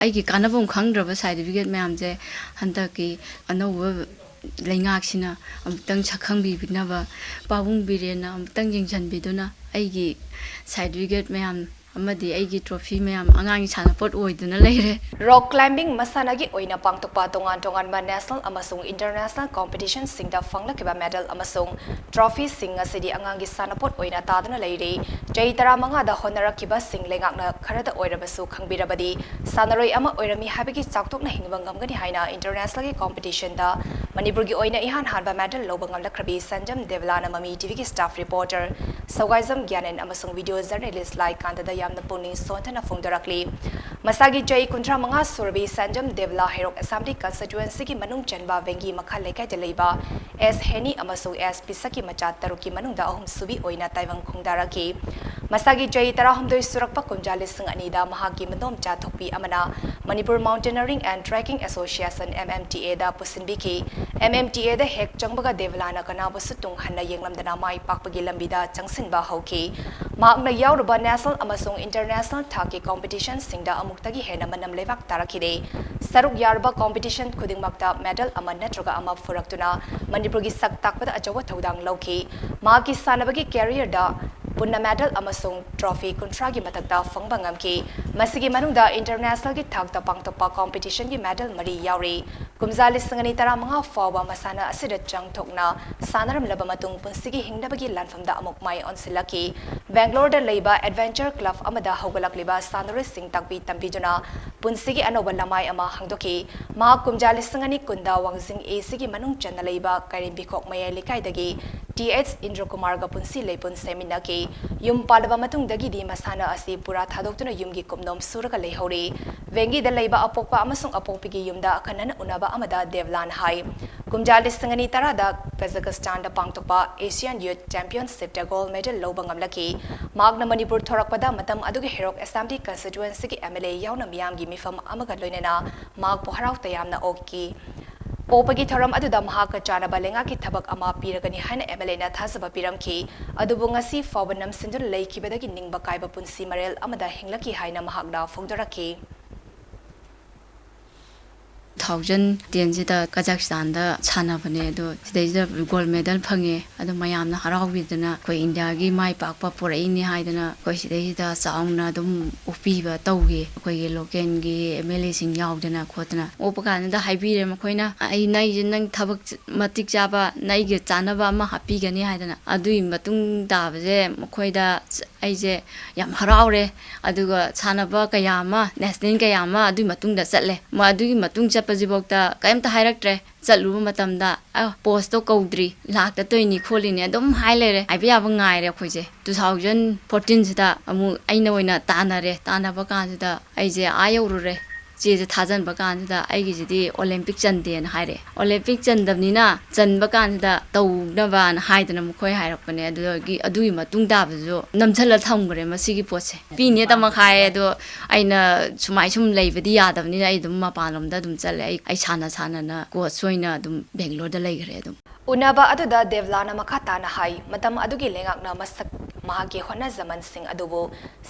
ꯑꯩꯒꯤ ꯀꯥꯟꯅꯕꯝ ꯈꯪꯗ꯭ꯔꯕ ꯁꯥꯔꯇꯤꯐꯤꯀꯦꯠ ꯃꯌꯥꯝꯁꯦ ꯍꯟꯗꯛꯀꯤ ꯑꯅꯧꯕ ꯂꯩꯉꯥꯛꯁꯤꯅ ꯑꯃꯨꯛꯇꯪ ꯁꯛꯈꯪꯕꯤꯅꯕ ꯄꯥꯕꯨꯡ ꯕꯤꯔꯦꯟꯅ ꯑꯃꯨꯛꯇꯪ ꯌꯦꯡꯁꯤꯟꯕꯤꯗꯨꯅ ꯑꯩꯒꯤ ꯁꯥꯔꯇꯤꯐꯤꯀꯦꯠ ꯃꯌꯥꯝ ꯑꯃꯗꯤ ꯑꯩꯒꯤ ꯇ꯭ꯔꯣꯐꯤ ꯃꯌꯥꯝ ꯑꯉꯥꯡꯒꯤ ꯁꯥꯟꯅꯄꯣꯠ ꯑꯣꯏꯗꯨꯅ ꯂꯩꯔꯦ꯫ ꯔॉक क्लाइंबिंग मसानागी ओइना पांगतोकपा तोंगान तोंगानबा नेशनल अमसुंग इंटरनेशनल कॉम्पिटिशन सिंगदा फंगलकिबा मेडल अमसुंग ट्रॉफी सिंग असिदी अंगांगी सानपोट ओइना तादना लेरे चही 15 दा होनरकिबा सिंग लेंगाकना खरदा ओइरबसु खंगबिरबदी सानरोय अमा ओइरमी हाबगी चाकतोकना हिंगबा ngamgani हाइना इंटरनेशनल की कॉम्पिटिशन दा मणिपुर की ओइना इहान हानबा मेडल लोबा ngamlakrबी संजम देवलाना ममी टीवी की staff reporter सौगाइजम ज्ञानन अमसुंग video journalist like कांतदा यामना पुनिंग सोंथना फोंदरकली मसागी चही 35 सुरबी संजम देवला हेरोक असेंबली कंस्टिट्यूएंसी की मनुंग चनबा वेंगी मखा लेकाइदा लेबा एस हेनी अमसुंग एस पिसकी मचा तरुकी मनुंगदा अहुम सुबी ओइना ताइवंग खुंगदारकी मसागी चही 13 सुरकपा कुंजालिसिंग अनीदा महाकी मदोम चाथोकपी अमना Manipur mountaineering and trekking association MMTA दा पुसिनबीकी MMTA दा हेक चंगबगा देवलाना कनाबसु तुंग हन्ना येंगलमदना माई पाकपगी लंबीदा चंगसिनबा हौकी माकना यावरबा नेशनल अमसुंग इंटरनेशनल थाकी कॉम्पिटिशन सिंगदा अमुक्तगी हेना मनम लेवाक तारखिदे सरुक यारबा कॉम्पिटिशन खुदिंगमक्ता मेडल अमा नत्रगा अमा फुरक्तुना मणिपुरगी सक ताकपदा अचौबा थौदांग लौकी माकी सानबगी कैरियर दा पुन्ना मेडल अमसुंग ट्रॉफी कुंट्रागी मतकता फंगबा ngamki मसिगी मनुंगदा इंटरनेशनल की थाकता पांगतोकपा कॉम्पिटिशन की मेडल मरी यावरी कुमजाली संगनी 15 फावबा मसाना असिदा चंगथोकना सानरमलबा मतुंग पुंसिगी हिंगदबगी लानफमदा अमुक माई ऑनसिलकी बेंगलोर दा लेबा एडवेंचर क्लब अमदा हौगलकलिबा सानरे सिंग ताकबी तंबीजुना पुंसिगी अनोबा लमाई अमा हंगदोकी मा कुमजाली संगनी कुंदा वांगजिंग एसिगी मनुंग चन्ना लेबा करिंबिखोक मयाई लिकाइदगी TH इंद्र कुमार गा पुंसी लेपुन सेमिनाकी युम पालबा मतुंगदगी दी मसाना असी पुरा थादोक्तुना युमगी कुमनोम सुरगा leihoure वेंगी दा लेबा अपोकपा अमसुंग अपोकपिगी युमदा अखनन उनाबा अमदा देवलान हाई कुमजाली संगनी तरादा कजाकिस्तान दा पांगतोकपा एशियन यूथ चैंपियनशिप दा गोल्ड मेडल लोबा ngamlaki मागना मणिपुर थोरकपदा मतम अदुगी हेरोक असेंबली कंस्टिट्यूएंसी की MLA यावना मियामगी मिफम अमगा लोइनेना माग पोहराव तयामना ओकी ओपगी थरम अदुदा महाका चानबा लेंगाकी थबक अमा पीरगनी हाइन MLA ना थाजबा पिरमखी अदुबु ngasi फौबनम सिंदुल लेखिबदगी निंगबा काइबा पुंसी मरेल अमदा हिंगलकी हाइना महागदा फोंदरकी 2010 सिदा कजाकिस्तान दा सानबने दो सिदैदा गोल्ड मेडल फंगे अदु मयामना हरावबिदना कोई इंडिया की माई पाकपा पुरैनी हाइदना कोई सिदैदा चाउना दुम उपिबा तौगे कोई लोकल की MLA सिंग यावदना खोतना ओपकानदा हाइबिरे मखोइना आई नाइ नंग थबक मतिक जाबा नाइगे चानबा अमा हापिगनी हाइदना अदुई मतुंग दाबजे मखोइदा आइजे याम हरावरे अदुगा चानबा कयामा नेशनल कयामा अदुई मतुंगदा चले म अदुगी मतुंग चपजिबोक्ता कायमता हाइरक्ट्रे चलुब मतमदा पोस्ट तो कौद्री लाक्ता तोइनी खोलिने अदुम हाइ लेरे आइबियाबा ngaire अखोइजे 2014 सिदा अमु आइना ओइना तानारे तानाबा कानसिदा आइजे आयौरुरे चेजे थाजनबा कानसिदा आइगिजिदि ओलंपिक चंदेन हाइरे ओलंपिक चंदबनिना चनबा कानसिदा तौनबान हाइदना मखोइ हाइरकपने अदुगी मतुंग दाबजो नमछल थमगरे मसिगी पोसे पिने तमा खाए अदो आइना सुमाइ सुम लेबदि यादबनिना आइ दुम मपानलमदा दुम चले आइ साना साना कोच सोइना दुम बेंगलोर दा लेगरे दुम उनाबा अदुदा देवलाना मखाताना हाई मतम अदुगी लेंगाकना मसक महाकी होना जमन सिंह अदुबो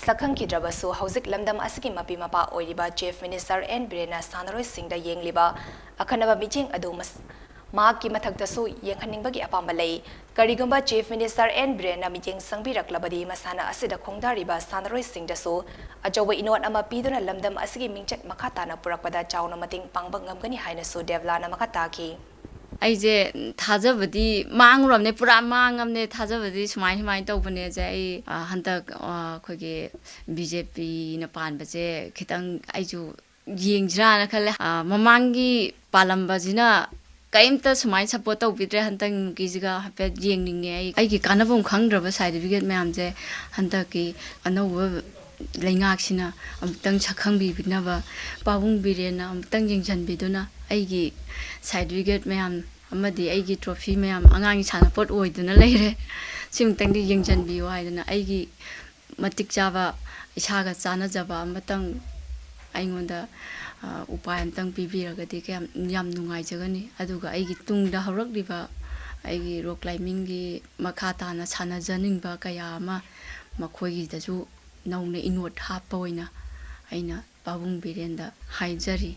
सखंग की द्रबसु हौजिक लमदम असकी मपी मपा ओइरिबा चीफ मिनिस्टर एन बिरेना सानरोय सिंह दा येंगलिबा अखनबा मीटिंग अदु महाकी मथक्तसु येंखनिंगबगी अपाम्बा लei करिगुंबा चीफ मिनिस्टर एन बिरेना मीटिंग संगबिरक्लबदी मसाना असिदा खोंगदारिबा सानरोय सिंह दसु अचौबा इनोट अमा पीदुना लमदम असगी मिंगचट मखाताना पुरकपदा चाउना मतिंग पांगबा ngamgani hainasu देवलाना मखाताकी आइजे थाजबदी मांगरमने पुरा मांगमने थाजबदी सुमाइ तौबने जे आई हंतक खोगे BJP न पानबजे खितंग आइजु येंगज्राना खले ममांगी पालंबजिना कयमता सुमाइ सपोर्ट तौबिद्रे हंतंग किजिगा हपे येंगनिंगने आइगी कानबम खंगद्रब सर्टिफिकेट मयामजे हंतकी अनौबा leingakसina amtang sakhangbibinaba pabung birena amtang yengjanbiduna aigi certificate mayam amadi aigi trophy mayam angang shanapot oiduna leire simtang di yengjanbiyo haidana aigi matik jaba isaga chana jaba amtang aingonda upai amtang pibiragadi kayam yam nungai jagani aduga aigi tungda hawrakliba aigi rock climbing gi makha tana chana janingba kaya ama makhoigi dasu नौने इनोट हाप ओइना ꯑꯩꯅ ꯄꯥꯕꯨꯡ ꯕꯤꯔꯦꯟꯗ ꯍꯥꯏꯖꯔꯤ꯫